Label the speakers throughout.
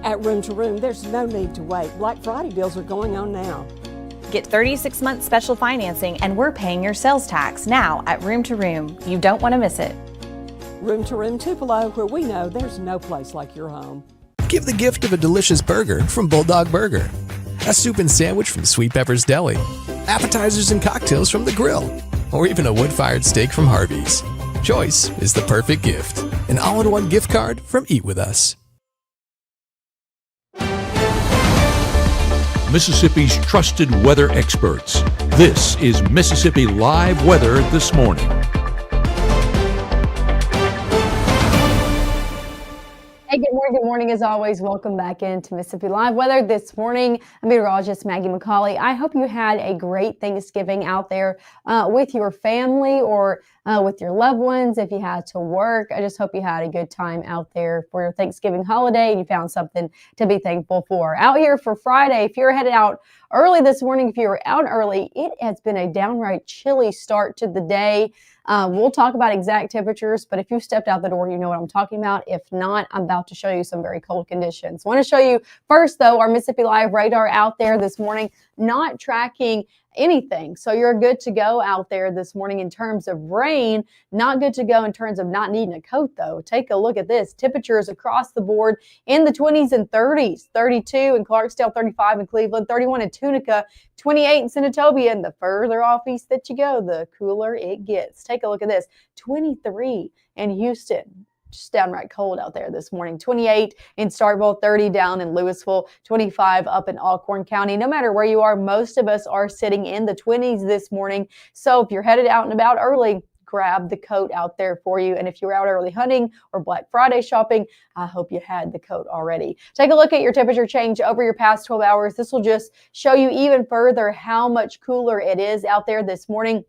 Speaker 1: At Room to Room, there's no need to wait. Black Friday deals are going on now.
Speaker 2: Get 36-month special financing, and we're paying your sales tax now at Room to Room. You don't want to miss it.
Speaker 1: Room to Room Tupelo, where we know there's no place like your home.
Speaker 3: Give the gift of a delicious burger from Bulldog Burger, a soup and sandwich from Sweet Pepper's Deli, appetizers and cocktails from The Grill, or even a wood-fired steak from Harvey's. Choice is the perfect gift. An all-in-one gift card from Eat With Us.
Speaker 4: Mississippi's trusted weather experts. This is Mississippi Live Weather This Morning.
Speaker 5: Hey, good morning. Good morning. As always, welcome back into Mississippi Live Weather this morning. I'm meteorologist Maggie McCauley. I hope you had a great Thanksgiving out there with your family or with your loved ones. If you had to work, I just hope you had a good time out there for your Thanksgiving holiday and you found something to be thankful for. Out here for Friday, if you're headed out early this morning, if you were out early, it has been a downright chilly start to the day. We'll talk about exact temperatures, but if you stepped out the door, you know what I'm talking about. If not, I'm about to show you some very cold conditions. I want to show you first, though, our Mississippi Live radar out there this morning, not tracking anything. So you're good to go out there this morning in terms of rain, not good to go in terms of not needing a coat, though. Take a look at this. Temperatures across the board in the 20s and 30s, 32 in Clarksdale, 35 in Cleveland, 31 in Tunica, 28 in Senatobia, and the further off east that you go, the cooler it gets. Take a look at this, 23 in Houston. Just downright cold out there this morning. 28 in Starkville, 30 down in Louisville, 25 up in Alcorn County. No matter where you are, most of us are sitting in the 20s this morning. So if you're headed out and about early, grab the coat out there for you. And if you're out early hunting or Black Friday shopping, I hope you had the coat already. Take a look at your temperature change over your past 12 hours. This will just show you even further how much cooler it is out there this morning.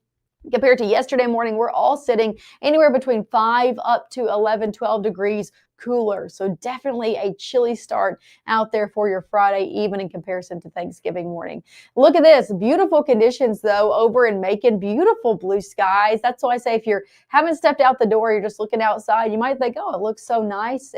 Speaker 5: Compared to yesterday morning, we're all sitting anywhere between 5 up to 11, 12 degrees cooler. So definitely a chilly start out there for your Friday, even in comparison to Thanksgiving morning. Look at this. Beautiful conditions, though, over in Macon. Beautiful blue skies. That's why I say if you haven't stepped out the door, you're just looking outside, you might think, oh, it looks so nice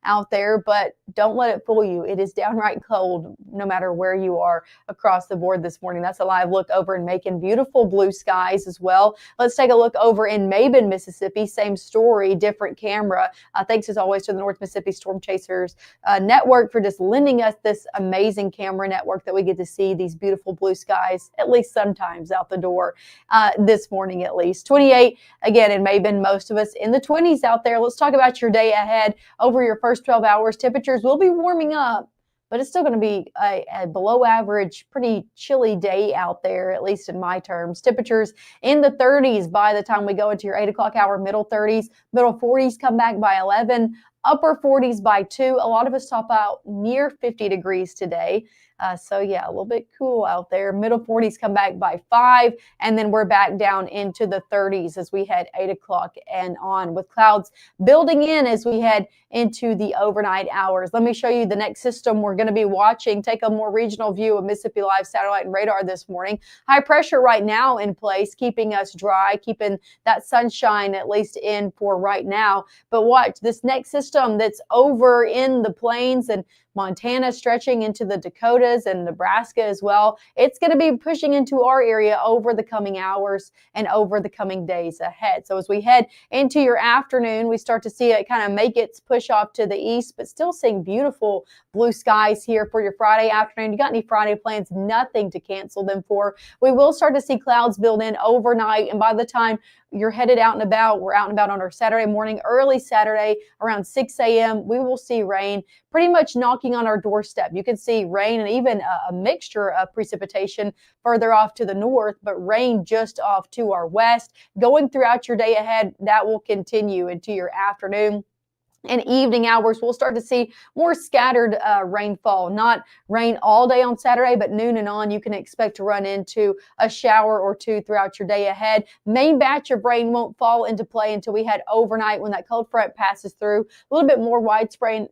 Speaker 5: out there, but don't let it fool you. It is downright cold no matter where you are across the board this morning. That's a live look over in Macon. Beautiful blue skies as well. Let's take a look over in Mabin, Mississippi. Same story, different camera. Thanks as always to the North Mississippi Storm Chasers Network for just lending us this amazing camera network that we get to see these beautiful blue skies, at least sometimes out the door this morning at least. 28, again, in Mabin, most of us in the 20s out there. Let's talk about your day ahead. Over your first 12 hours, temperatures will be warming up, but it's still going to be a below average, pretty chilly day out there, at least in my terms. Temperatures in the 30s by the time we go into your 8 o'clock hour, middle 30s, middle 40s come back by 11, upper 40s by 2. A lot of us top out near 50 degrees today. So yeah, a little bit cool out there. Middle 40s come back by 5, and then we're back down into the 30s as we head 8 o'clock and on, with clouds building in as we head into the overnight hours. Let me show you the next system we're going to be watching. Take a more regional view of Mississippi Live satellite and radar this morning. High pressure right now in place, keeping us dry, keeping that sunshine at least in for right now. But watch this next system that's over in the plains and Montana, stretching into the Dakotas and Nebraska as well. It's going to be pushing into our area over the coming hours and over the coming days ahead. So as we head into your afternoon, we start to see it kind of make its push off to the east, but still seeing beautiful blue skies here for your Friday afternoon. You got any Friday plans? Nothing to cancel them for. We will start to see clouds build in overnight, and by the time you're headed out and about, we're out and about on our Saturday morning, early Saturday around 6 a.m., we will see rain pretty much knocking on our doorstep. You can see rain and even a mixture of precipitation further off to the north, but rain just off to our west. Going throughout your day ahead, that will continue into your afternoon and evening hours. We'll start to see more scattered rainfall, not rain all day on Saturday, but noon and on, you can expect to run into a shower or two throughout your day ahead. Main batch of rain won't fall into play until we head overnight when that cold front passes through. A little bit more widespread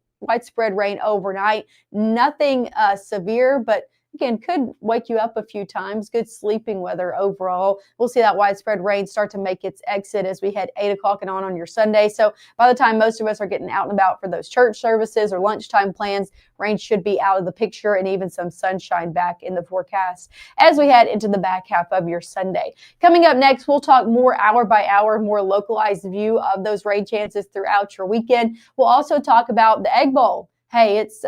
Speaker 5: rain overnight. Nothing severe, but again, could wake you up a few times. Good sleeping weather overall. We'll see that widespread rain start to make its exit as we head 8 o'clock and on your Sunday. So by the time most of us are getting out and about for those church services or lunchtime plans, rain should be out of the picture and even some sunshine back in the forecast as we head into the back half of your Sunday. Coming up next, we'll talk more hour by hour, more localized view of those rain chances throughout your weekend. We'll also talk about the Egg Bowl. Hey, it's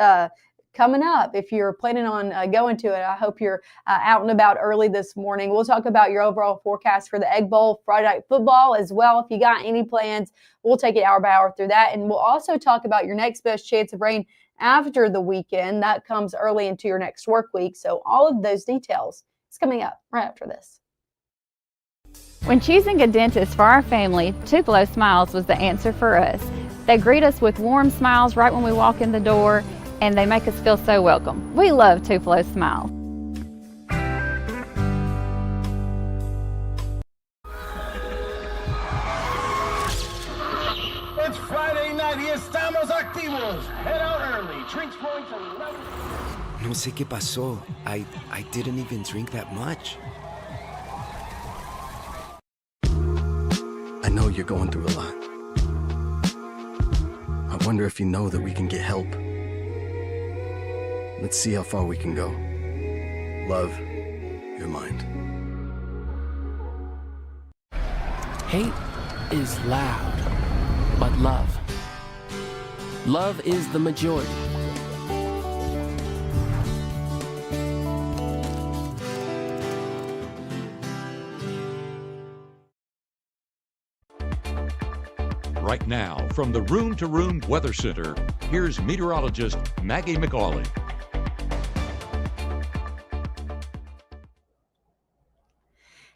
Speaker 5: coming up. If you're planning on going to it, I hope you're out and about early this morning. We'll talk about your overall forecast for the Egg Bowl, Friday Night Football as well. If you got any plans, we'll take it hour by hour through that. And we'll also talk about your next best chance of rain after the weekend. That comes early into your next work week. So all of those details is coming up right after this.
Speaker 6: When choosing a dentist for our family, Tupelo Smiles was the answer for us. They greet us with warm smiles right when we walk in the door, and they make us feel so welcome. We love Tupelo Smiles.
Speaker 7: It's Friday night y estamos activos. Head out early. Drinks flowing to 11.
Speaker 8: No sé qué pasó. I didn't even drink that much.
Speaker 9: I know you're going through a lot. I wonder if you know that we can get help. Let's see how far we can go. Love, your mind.
Speaker 10: Hate is loud, but love is the majority.
Speaker 4: Right now, from the Room to Room Weather Center, here's meteorologist Maggye McCauley.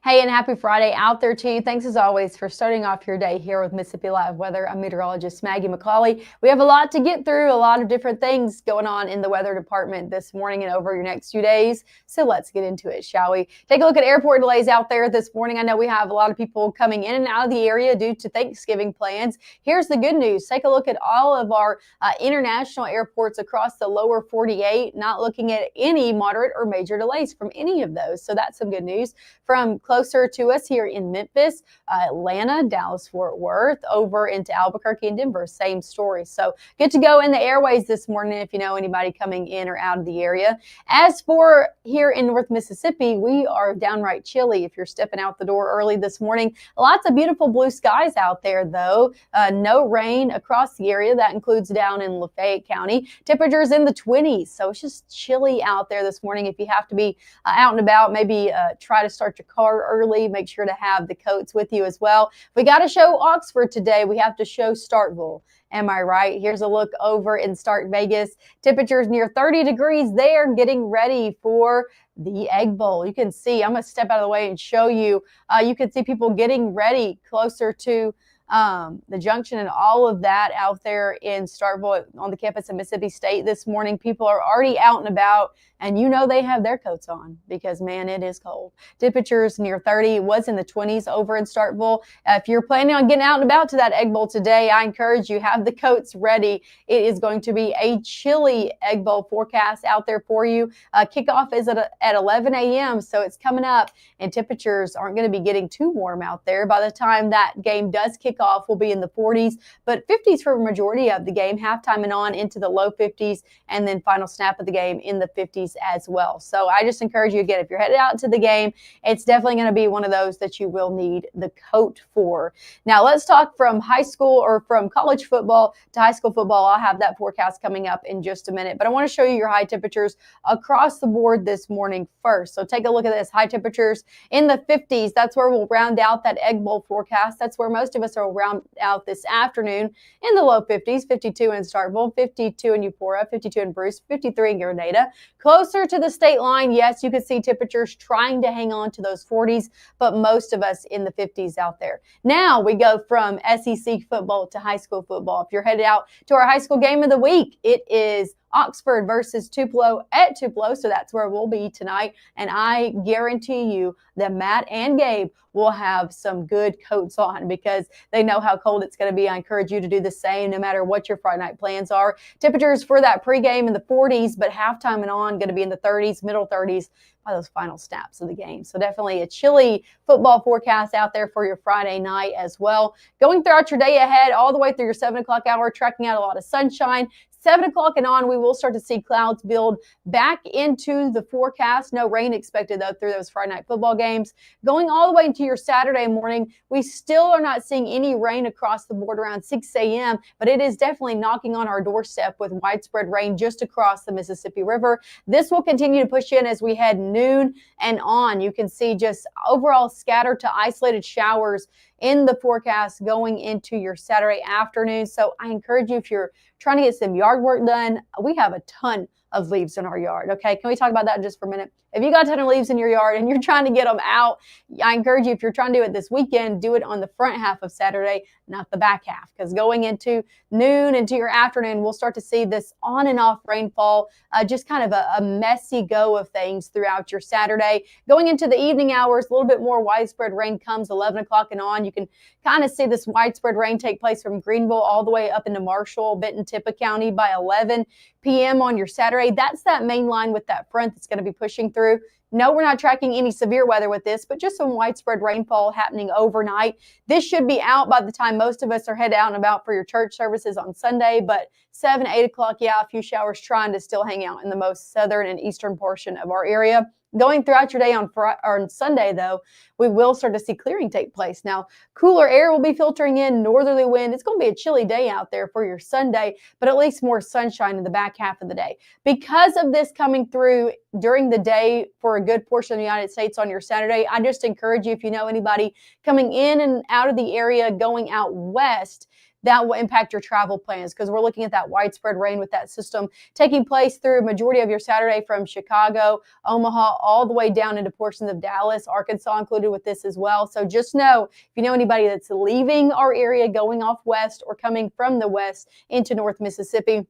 Speaker 5: Hey, and happy Friday out there to you. Thanks as always for starting off your day here with Mississippi Live Weather. I'm meteorologist Maggye McCauley. We have a lot to get through, a lot of different things going on in the weather department this morning and over your next few days. So let's get into it, shall we? Take a look at airport delays out there this morning. I know we have a lot of people coming in and out of the area due to Thanksgiving plans. Here's the good news. Take a look at all of our international airports across the lower 48, not looking at any moderate or major delays from any of those. So that's some good news. From closer to us here in Memphis, Atlanta, Dallas-Fort Worth, over into Albuquerque and Denver, same story. So good to go in the airways this morning if you know anybody coming in or out of the area. As for here in North Mississippi, we are downright chilly if you're stepping out the door early this morning. Lots of beautiful blue skies out there, though. No rain across the area. That includes down in Lafayette County. Temperatures in the 20s, so it's just chilly out there this morning. If you have to be out and about, maybe try to start your car early. Make sure to have the coats with you as well. We got to show Oxford today. We have to show Starkville. Am I right? Here's a look over in Stark Vegas. Temperatures near 30 degrees there, getting ready for the Egg Bowl. You can see, I'm going to step out of the way and show you. You can see people getting ready closer to the junction and all of that out there in Starkville on the campus of Mississippi State this morning. People are already out and about, and you know they have their coats on because, man, it is cold. Temperatures near 30. It was in the 20s over in Starkville. If you're planning on getting out and about to that Egg Bowl today, I encourage you, have the coats ready. It is going to be a chilly Egg Bowl forecast out there for you. Kickoff is at 11 a.m., so it's coming up, and temperatures aren't going to be getting too warm out there. By the time that game does kick off, will be in the 40s, but 50s for a majority of the game, halftime and on into the low 50s, and then final snap of the game in the 50s as well. So I just encourage you, again, if you're headed out to the game, it's definitely going to be one of those that you will need the coat for. Now let's talk from high school or from college football to high school football. I'll have that forecast coming up in just a minute, but I want to show you your high temperatures across the board this morning first. So take a look at this. High temperatures in the 50s. That's where we'll round out that Egg Bowl forecast. That's where most of us are round out this afternoon. In the low 50s, 52 in Starkville, 52 in Eupora, 52 in Bruce, 53 in Grenada. Closer to the state line, yes, you can see temperatures trying to hang on to those 40s, but most of us in the 50s out there. Now we go from SEC football to high school football. If you're headed out to our high school game of the week, it is Oxford versus Tupelo at Tupelo, so that's where we'll be tonight. And I guarantee you that Matt and Gabe will have some good coats on because they know how cold it's going to be. I encourage you to do the same no matter what your Friday night plans are. Temperatures for that pregame in the 40s, but halftime and on going to be in the 30s, middle 30s by those final snaps of the game. So definitely a chilly football forecast out there for your Friday night as well. Going throughout your day ahead, all the way through your 7 o'clock hour, tracking out a lot of sunshine. 7 o'clock and on, we will start to see clouds build back into the forecast. No rain expected, though, through those Friday night football games. Going all the way into your Saturday morning, we still are not seeing any rain across the board around 6 a.m., but it is definitely knocking on our doorstep with widespread rain just across the Mississippi River. This will continue to push in as we head noon and on. You can see just overall scattered to isolated showers in the forecast going into your Saturday afternoon. So I encourage you, if you're trying to get some yard work done, we have a ton of leaves in our yard. Okay, can we talk about that just for a minute? If you got a ton of leaves in your yard and you're trying to get them out, I encourage you, if you're trying to do it this weekend, do it on the front half of Saturday, not the back half, because going into noon into your afternoon, we'll start to see this on and off rainfall, just kind of a messy go of things throughout your Saturday. Going into the evening hours, a little bit more widespread rain comes 11 o'clock and on. You can kind of see this widespread rain take place from Greenville all the way up into Marshall, Benton, Tippah County by 11 p.m. on your Saturday. That's that main line with that front that's going to be pushing through. No, we're not tracking any severe weather with this, but just some widespread rainfall happening overnight. This should be out by the time most of us are headed out and about for your church services on Sunday, but 7, 8 o'clock, yeah, a few showers trying to still hang out in the most southern and eastern portion of our area. Going throughout your day on Sunday, though, we will start to see clearing take place. Now, cooler air will be filtering in, northerly wind. It's going to be a chilly day out there for your Sunday, but at least more sunshine in the back half of the day. Because of this coming through during the day for a good portion of the United States on your Saturday, I just encourage you, if you know anybody coming in and out of the area going out west, that will impact your travel plans because we're looking at that widespread rain with that system taking place through a majority of your Saturday from Chicago, Omaha, all the way down into portions of Dallas, Arkansas included with this as well. So just know, if you know anybody that's leaving our area, going off west or coming from the west into North Mississippi,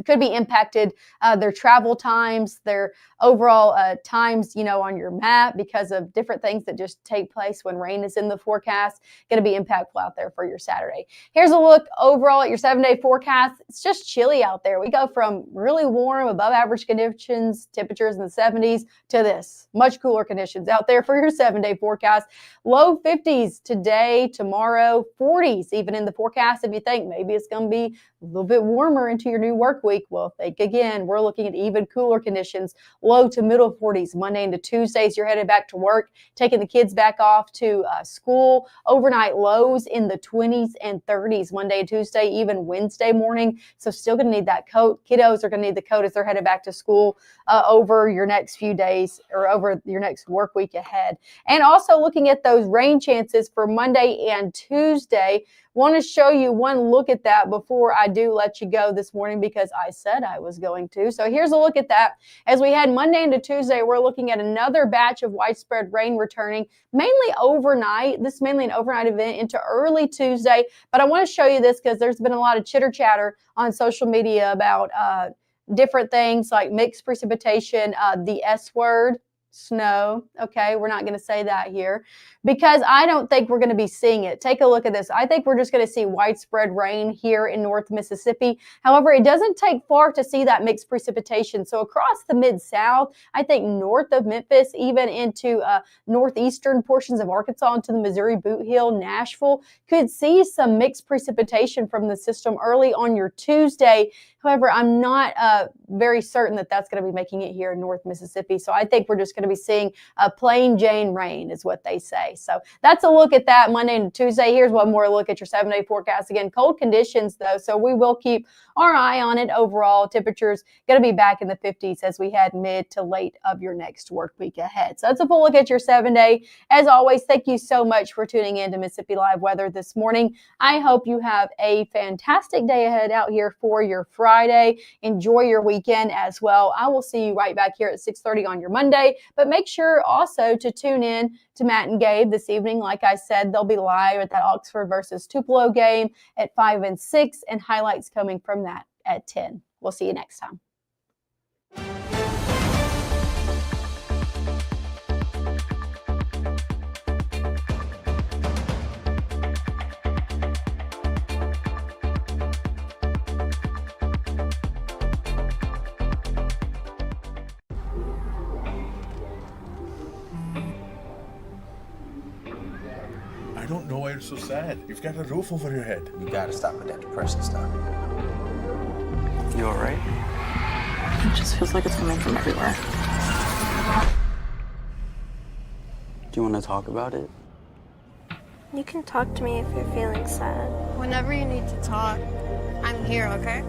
Speaker 5: could be impacted, their travel times, their overall times, on your map because of different things that just take place when rain is in the forecast. Going to be impactful out there for your Saturday. Here's a look overall at your 7-day forecast. It's just chilly out there. We go from really warm, above average conditions, temperatures in the 70s, to this much cooler conditions out there for your 7-day forecast. Low 50s today, tomorrow, 40s even in the forecast. If you think maybe it's going to be a little bit warmer into your new work week, well, think again. We're looking at even cooler conditions, low to middle 40s Monday into Tuesdays. You're headed back to work, taking the kids back off to school. Overnight lows in the 20s and 30s Monday and Tuesday, even Wednesday morning. So still going to need that coat. Kiddos are going to need the coat as they're headed back to school over your next few days or over your next work week ahead. And also looking at those rain chances for Monday and Tuesday. Want to show you one look at that before I do let you go this morning because I said I was going to. So here's a look at that. As we head Monday into Tuesday, we're looking at another batch of widespread rain returning, mainly overnight. This is mainly an overnight event into early Tuesday. But I want to show you this because there's been a lot of chitter chatter on social media about different things like mixed precipitation, the S word. Snow. Okay, we're not going to say that here because I don't think we're going to be seeing it. Take a look at this. I think we're just going to see widespread rain here in North Mississippi. However, it doesn't take far to see that mixed precipitation. So across the Mid-South, I think north of Memphis, even into northeastern portions of Arkansas, into the Missouri Boot Heel, Nashville, could see some mixed precipitation from the system early on your Tuesday. However, I'm not very certain that that's going to be making it here in North Mississippi. So I think we're just going to be seeing a plain Jane rain is what they say. So that's a look at that Monday and Tuesday. Here's one more look at your 7-day forecast. Again, cold conditions though, so we will keep our eye on it. Overall temperatures going to be back in the 50s as we head mid to late of your next work week ahead. So that's a full look at your 7-day. As always, thank you so much for tuning in to Mississippi Live Weather this morning. I hope you have a fantastic day ahead out here for your Friday. Enjoy your weekend as well. I will see you right back here at 6:30 on your Monday, but make sure also to tune in to Matt and Gabe this evening. Like I said, they'll be live at that Oxford versus Tupelo game at 5 and 6, and highlights coming from that at 10. We'll see you next time.
Speaker 11: I don't know why you're so sad. You've got a roof over your head.
Speaker 12: You gotta stop with that depression stuff.
Speaker 13: You alright?
Speaker 14: It just feels like it's coming from everywhere.
Speaker 13: Do you want to talk about it?
Speaker 15: You can talk to me if you're feeling sad.
Speaker 16: Whenever you need to talk, I'm here, okay?